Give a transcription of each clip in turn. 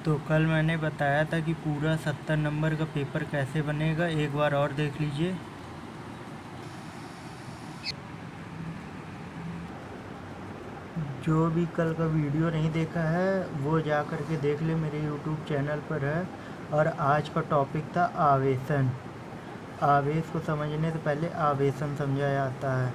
तो कल मैंने बताया था कि पूरा 70 नंबर का पेपर कैसे बनेगा, एक बार और देख लीजिए। जो भी कल का वीडियो नहीं देखा है वो जा कर के देख ले, मेरे यूट्यूब चैनल पर है। और आज का टॉपिक था आवेशन। आवेश को समझने से पहले आवेशन समझा जाता है।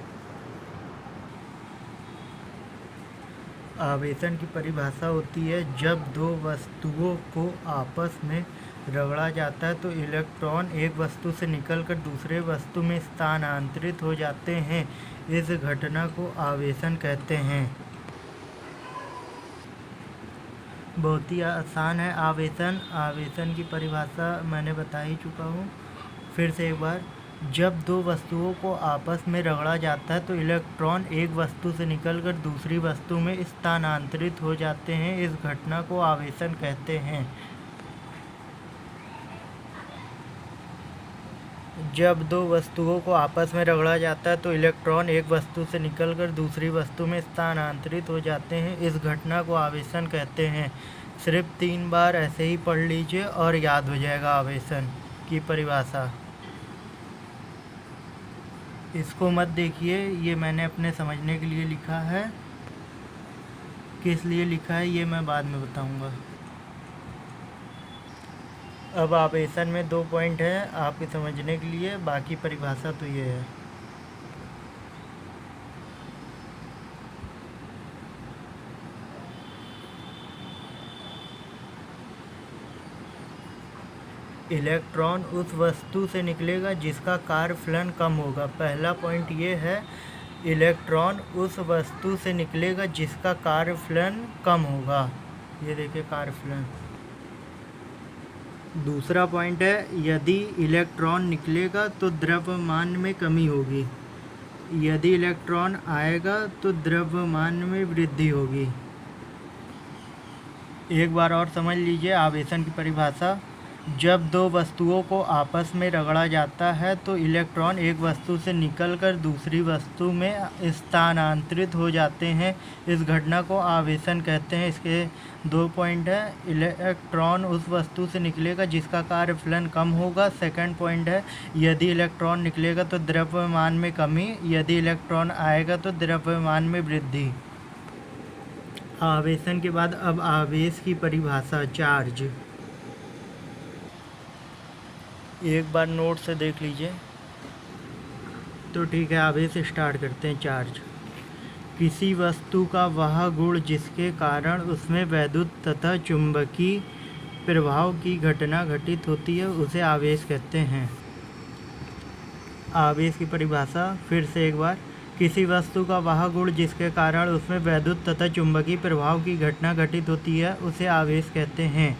आवेशन की परिभाषा होती है जब दो वस्तुओं को आपस में रगड़ा जाता है तो इलेक्ट्रॉन एक वस्तु से निकलकर दूसरे वस्तु में स्थानांतरित हो जाते हैं। इस घटना को आवेशन कहते हैं। बहुत ही आसान है आवेशन। आवेशन की परिभाषा मैंने बता ही चुका हूँ, फिर से एक बार। जब दो वस्तुओं को आपस में रगड़ा जाता है तो इलेक्ट्रॉन एक वस्तु से निकलकर दूसरी वस्तु में स्थानांतरित हो जाते हैं। इस घटना को आवेशन कहते हैं। जब दो वस्तुओं को आपस में रगड़ा जाता है तो इलेक्ट्रॉन एक वस्तु से निकलकर दूसरी वस्तु में स्थानांतरित हो जाते हैं। इस घटना को आवेशन कहते हैं। सिर्फ 3 बार ऐसे ही पढ़ लीजिए और याद हो जाएगा आवेशन की परिभाषा। इसको मत देखिए, ये मैंने अपने समझने के लिए लिखा है। किस लिए लिखा है ये मैं बाद में बताऊंगा। अब आवेशन में 2 पॉइंट है आपके समझने के लिए, बाकी परिभाषा तो ये है। इलेक्ट्रॉन उस वस्तु से निकलेगा जिसका कार्यफलन कम होगा। पहला पॉइंट ये है, इलेक्ट्रॉन उस वस्तु से निकलेगा जिसका कार्यफलन कम होगा। ये देखिए कार्यफलन। दूसरा पॉइंट है, यदि इलेक्ट्रॉन निकलेगा तो द्रव्यमान में कमी होगी। यदि इलेक्ट्रॉन आएगा तो द्रव्यमान में वृद्धि होगी। एक बार और समझ लीजिए आवेशन की परिभाषा। जब दो वस्तुओं को आपस में रगड़ा जाता है तो इलेक्ट्रॉन एक वस्तु से निकलकर दूसरी वस्तु में स्थानांतरित हो जाते हैं। इस घटना को आवेशन कहते हैं। इसके 2 पॉइंट है, इलेक्ट्रॉन उस वस्तु से निकलेगा जिसका कार्यफलन कम होगा। सेकंड पॉइंट है, यदि इलेक्ट्रॉन निकलेगा तो द्रव्यमान में कमी, यदि इलेक्ट्रॉन आएगा तो द्रव्यमान में वृद्धि। आवेशन के बाद अब आवेश की परिभाषा, चार्ज। एक बार नोट से देख लीजिए तो ठीक है। आवेश स्टार्ट करते हैं। चार्ज किसी वस्तु का वह गुण जिसके कारण उसमें वैद्युत तथा चुंबकीय प्रभाव की घटना घटित होती है उसे आवेश कहते हैं। आवेश की परिभाषा फिर से एक बार, किसी वस्तु का वह गुण जिसके कारण उसमें वैद्युत तथा चुंबकीय प्रभाव की घटना घटित होती है उसे आवेश कहते हैं।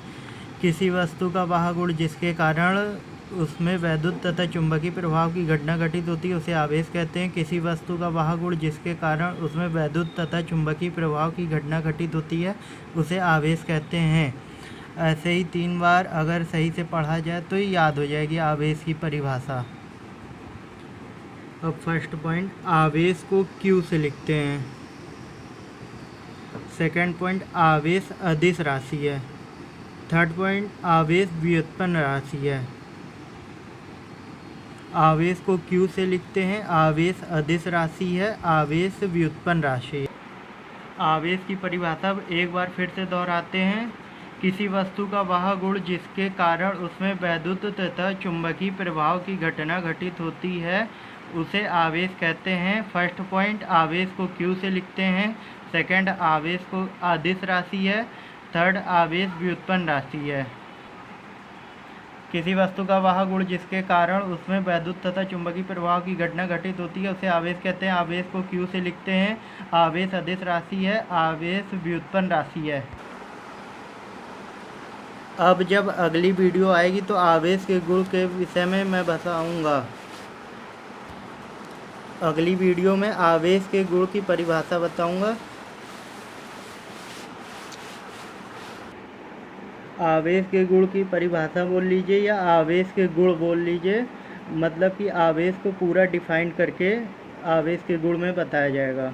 किसी वस्तु का वह गुण जिसके कारण उसमें वैद्युत तथा चुंबकीय प्रभाव की घटना घटित होती है उसे आवेश कहते हैं। किसी वस्तु का वह गुण जिसके कारण उसमें वैद्युत तथा चुंबकीय प्रभाव की घटना घटित होती है उसे आवेश कहते हैं। ऐसे ही 3 बार अगर सही से पढ़ा जाए तो ही याद हो जाएगी आवेश की परिभाषा। अब फर्स्ट पॉइंट, आवेश को Q से लिखते हैं। सेकंड पॉइंट, आवेश अदिश राशि है। थर्ड पॉइंट, आवेश व्युत्पन्न राशि है। आवेश को Q से लिखते हैं, आवेश अदिश राशि है, आवेश व्युत्पन्न राशि है। आवेश की परिभाषा एक बार फिर से दोहराते हैं। किसी वस्तु का वह गुण जिसके कारण उसमें वैद्युत तथा चुंबकीय प्रभाव की घटना घटित होती है उसे आवेश कहते हैं। फर्स्ट पॉइंट, आवेश को Q से लिखते हैं। सेकंड, आवेश को अदिश राशि है। थर्ड, आवेश व्युत्पन्न राशि है। किसी वस्तु का वह गुण जिसके कारण उसमें वैद्युत तथा चुंबकीय प्रभाव की घटना घटित होती है उसे आवेश कहते हैं। आवेश को Q से लिखते हैं। आवेश अदिश राशि है, आवेश व्युत्पन्न राशि है। अब जब अगली वीडियो आएगी तो आवेश के गुण के विषय में मैं बताऊंगा। अगली वीडियो में आवेश के गुण की परिभाषा बताऊंगा। आवेश के गुण की परिभाषा बोल लीजिए या आवेश के गुण बोल लीजिए, मतलब कि आवेश को पूरा डिफाइन करके आवेश के गुण में बताया जाएगा।